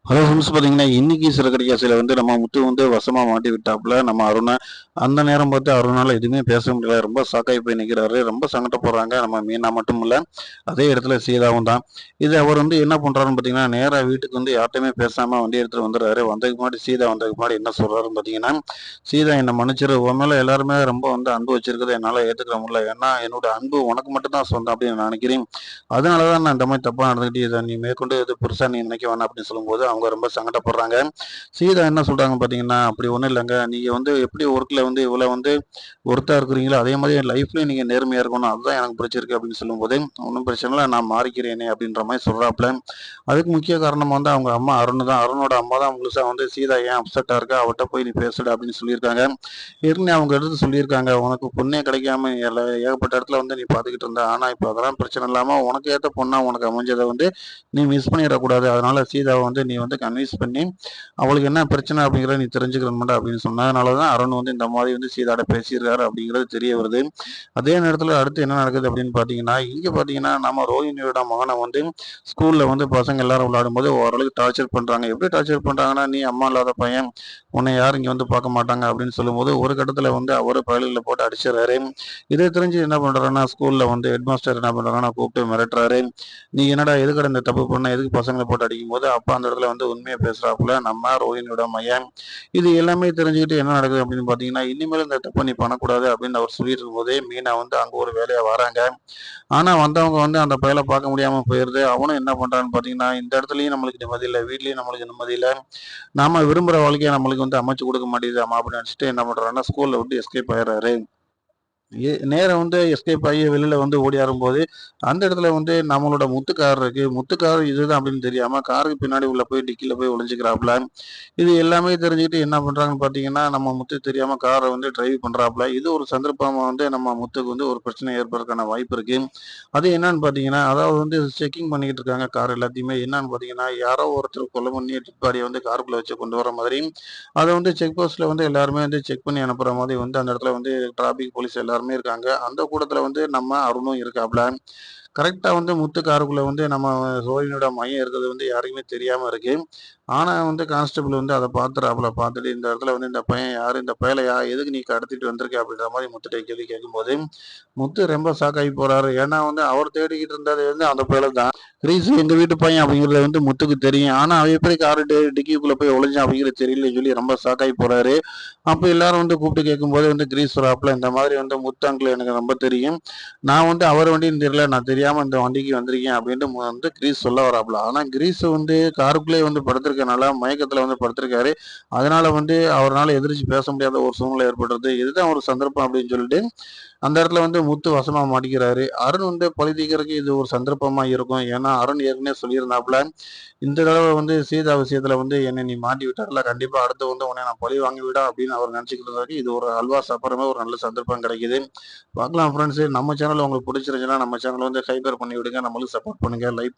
Hello friends பார்த்தீங்கன்னா, இன்னைக்கு சிறகடிக்க வந்து நம்ம முத்து வந்து வசமா மாட்டி விட்டாப்புல நம்ம அருண. அந்த நேரம் பார்த்து அருணால எதுவுமே பேச முடியல. ரொம்ப ஷாக்காகி போய் நிற்கிறாரு. ரொம்ப சங்கடப்படுறாங்க. நம்ம மீனா மட்டும் இல்ல, அதே இடத்துல சீதாவும் தான். இது அவர் வந்து என்ன பண்றாருன்னு பார்த்தீங்கன்னா, நேரா வீட்டுக்கு வந்து யார்ட்டயுமே பேசாம வண்டி எடுத்துட்டு வந்துடுறாரு. வந்ததுக்கு முன்னாடி சீதா வந்ததுக்கு முன்னாடி என்ன சொல்றாருன்னு பார்த்தீங்கன்னா, "சீதா என்ன மன்னிச்சிரு. உன் மேல எல்லாருமே ரொம்ப வந்து அன்பு வச்சிருக்கிறத என்னால ஏத்துக்க முடியல. ஏன்னா என்னோட அன்பு உனக்கு மட்டும் தான் சொந்தம் அப்படின்னு நான் நினைக்கிறேன். அதனால தான் நான் இந்த மாதிரி தப்பா நடந்துக்கிட்டு இதை நீ மேற்கொண்டு இது பெருசா நீ நினைக்க வேணாம்" அப்படின்னு சொல்லும்போது அவங்க ரொம்ப சங்கடப்படுறாங்க. சீதா என்ன சொல்றாங்க பார்த்தீங்கன்னா, "அப்படி ஒண்ணும் இல்லங்க. நீங்க வந்து எப்படி ஒர்க்ல வந்து இவ்வளவு வந்து ஒர்த்தா இருக்கிறீங்களோ, அதே மாதிரி என் லைஃப்லயும் நீங்க நேர்மையா இருக்கணும். அதுதான் எனக்கு பிடிச்சிருக்கு" அப்படின்னு சொல்லும்போது, "ஒண்ணும் பிரச்சனை இல்ல. நான் மாறிக்கிறேனே" அப்படின்ற மாரி சொல்றாப்புல. அதுக்கு முக்கிய காரணம் வந்து அவங்க அம்மா அருண் தான். அருணோட அம்மா தான் முழுசா வந்து "சீதா ஏன் அப்செட்டா இருக்கா? அவட்ட போய் நீ பேசுடா" அப்படின்னு சொல்லியிருக்காங்க. ஏற்கனவே அவங்க எடுத்து சொல்லியிருக்காங்க. "உனக்கு பொண்ணே கிடைக்காம ஏகப்பட்ட இடத்துல வந்து நீ பார்த்துக்கிட்டு இருந்த. ஆனா இப்ப அதெல்லாம் பிரச்சனை இல்லாம உனக்கு ஏத்த பொண்ணா உனக்கு அமைஞ்சத வந்து நீ மிஸ் பண்ணிறக்கூடாது. அதனால சீதாவ வந்து நீ வந்து கன்வின்ஸ் பண்ணி அவளுக்கு என்ன பிரச்சனை அப்படிங்கிறத நீ தெரிஞ்சுக்கணும்டா" அப்படின்னு சொன்னதுனால தான் அருண் வந்து இந்த மாதிரி வந்து சீதாட்ட பேசியிருக்காரு அப்படிங்கிறது தெரிய வருது. அதே நேரத்துல அடுத்து என்ன நடக்குது அப்படின்னு பார்த்தீங்கன்னா, இங்க பார்த்தீங்கன்னா நம்ம ரோஹிணியோட மகன வந்து ஸ்கூல்ல வந்து பசங்க எல்லாரும் விளையாடும்போது ஓரளவுக்கு டார்ச்சர் பண்றாங்க. எப்படி டார்ச்சர் பண்றாங்கன்னா, "நீ அம்மா இல்லாத பையன். உன்னை யாரும் இங்க வந்து பார்க்க மாட்டாங்க" அப்படின்னு சொல்லும்போது, ஒரு கட்டத்துல வந்து அவரு பயலுகள போட்டு அடிச்சிடுறாரு. இதை தெரிஞ்சு என்ன பண்றாருன்னா, ஸ்கூல்ல வந்து ஹெட் மாஸ்டர் என்ன பண்றாருன்னா கூப்பிட்டு மிரட்டுறாரு. "நீ என்னடா எதுக்குடா இந்த தப்பு பண்ண? எதுக்கு பசங்கள போட்டு அடிக்கும்போது" அப்ப அந்த இடத்துல வந்து உண்மைய பேசுறாப்புல நம்ம ரோஹிணியோட மையன். இது எல்லாமே தெரிஞ்சுக்கிட்டு என்ன நடக்குது அப்படின்னு பார்த்தீங்கன்னா, "இனிமேல் இந்த தப்ப நீ பண்ணக்கூடாது" அப்படின்னு அவர் சொல்லிட்டு இருக்கும்போதே, மீனா வந்து அங்க ஒரு வேலையா வராங்க. ஆனா வந்தவங்க வந்து அந்த பயல பார்க்க முடியாம போயிருது. அவனும் என்ன பண்றான்னு பார்த்தீங்கன்னா, இந்த இடத்துலயும் நம்மளுக்கு நிம்மதி இல்ல, வீட்லயும் நம்மளுக்கு நிம்மதி இல்ல. நாம விரும்புற வாழ்க்கைய நம்மளுக்கு வந்து அமைச்சு கொடுக்க மாட்டேங்குது அம்மா அப்படின்னு நினைச்சுட்டு என்ன பண்றாருன்னா, ஸ்கூல்ல விட்டு எஸ்கேப் ஆயிடுறாரு. நேரா வந்து எஸ்கேப் ஆகி வெளியில வந்து ஓடியாரும்போது, அந்த இடத்துல வந்து நம்மளோட முத்து கார் இருக்கு. முத்து கார் இதுதான் அப்படின்னு தெரியாம, காருக்கு பின்னாடி உள்ள போய் டிக்கில போய் ஒளிஞ்சுக்கிறாப்புல. இது எல்லாமே தெரிஞ்சுக்கிட்டு என்ன பண்றாங்கன்னு பார்த்தீங்கன்னா, நம்ம முத்து தெரியாம கார வந்து டிரைவ் பண்றாப்புல. இது ஒரு சந்தர்ப்பமா வந்து நம்ம முத்துக்கு வந்து ஒரு பிரச்சனை ஏற்படுறதுக்கான வாய்ப்பு இருக்கு. அது என்னன்னு பார்த்தீங்கன்னா, அதாவது வந்து செக்கிங் பண்ணிக்கிட்டு இருக்காங்க கார் எல்லாத்தையுமே. என்னன்னு பார்த்தீங்கன்னா, யாரோ ஒருத்தர் கொலை பண்ணி டெட் பாடிய வந்து காருக்குள்ள வச்சு கொண்டு வர மாதிரி, அத வந்து செக் போஸ்ட்ல வந்து எல்லாருமே வந்து செக் பண்ணி அனுப்புற மாதிரி வந்து அந்த இடத்துல வந்து டிராஃபிக் போலீஸ் எல்லாருமே இருக்காங்க. அந்த கூட்டத்துல வந்து நம்ம அருணும் இருக்காப்புல. கரெக்ட்டா வந்து முத்து காருக்குள்ள வந்து நம்ம ரோஹிணியோட மையம் இருக்கிறது வந்து யாருக்குமே தெரியாம இருக்கு. ஆனா வந்து கான்ஸ்டபிள் வந்து அத பார்த்துறாப்புல. பார்த்துட்டு இந்த இடத்துல வந்து இந்த பையன் யாரு? இந்த பயல எதுக்கு நீ கடத்திட்டு வந்திருக்க? அப்படின்ற மாரி முத்துட்ட கேள்வி கேட்கும்போது, முத்து ரொம்ப ஷாக் ஆகி போறாரு. ஏன்னா வந்து அவர் தேடிக்கிட்டு இருந்தது வந்து அந்த பயல தான். கிரீஸ் எங்க வீட்டு பையன் அப்படிங்கிறது வந்து முத்துக்கு தெரியும். ஆனா அவன் எப்படி காரு டிக்கிக்குள்ள போய் ஒளிஞ்சான் அப்படிங்கிறது தெரியலன்னு சொல்லி ரொம்ப ஷாக் ஆகி போறாரு. அப்ப எல்லாரும் வந்து கூப்பிட்டு கேட்கும்போது வந்து கிரீஸ் வராப்புல, இந்த மாதிரி வந்து முத்து அங்கிள் எனக்கு ரொம்ப தெரியும். நான் வந்து அவர் வண்டின்னு தெரியல. நான் தெரியாம இந்த வண்டிக்கு வந்திருக்கேன் அப்படின்ட்டு வந்து கிரீஸ் சொல்ல வராப்புல. ஆனா கிரீஸ் வந்து காருக்குள்ளேயே வந்து படுத்திருக்கனால மயக்கத்துல வந்து படுத்திருக்காரு. அதனால வந்து அவரால எந்திரிச்சு பேச முடியாத ஒரு சூழ்நிலை ஏற்படுறது. இதுதான் ஒரு சந்தர்ப்பம் அப்படின்னு சொல்லிட்டு அந்த இடத்துல வந்து முத்து வசமா மாட்டிக்கிறாரு. அருண் வந்து பழி தீர்க்கறதுக்கு இது ஒரு சந்தர்ப்பமா இருக்கும். ஏன்னா அருண் ஏற்கனவே சொல்லியிருந்தாப்புல, இந்த தடவ வந்து சீதா விஷயத்துல வந்து என்னை நீ மாட்டி விட்டல்ல, கண்டிப்பா அடுத்து வந்து உன்னை நான் பழி வாங்கி விட அப்படின்னு அவர் நினைச்சுக்கிட்டு இருந்தாரு. இது ஒரு அல்வா சாப்பிடுற மாரி ஒரு நல்ல சந்தர்ப்பம் கிடைக்குது. பார்க்கலாம் ஃப்ரெண்ட்ஸ். நம்ம சேனல் உங்களுக்கு பிடிச்சிருந்துச்சுன்னா, நம்ம சேனல் வந்து ஹைப்பர் பண்ணி விடுங்க. நம்மளுக்கு சப்போர்ட் பண்ணுங்க. லைக்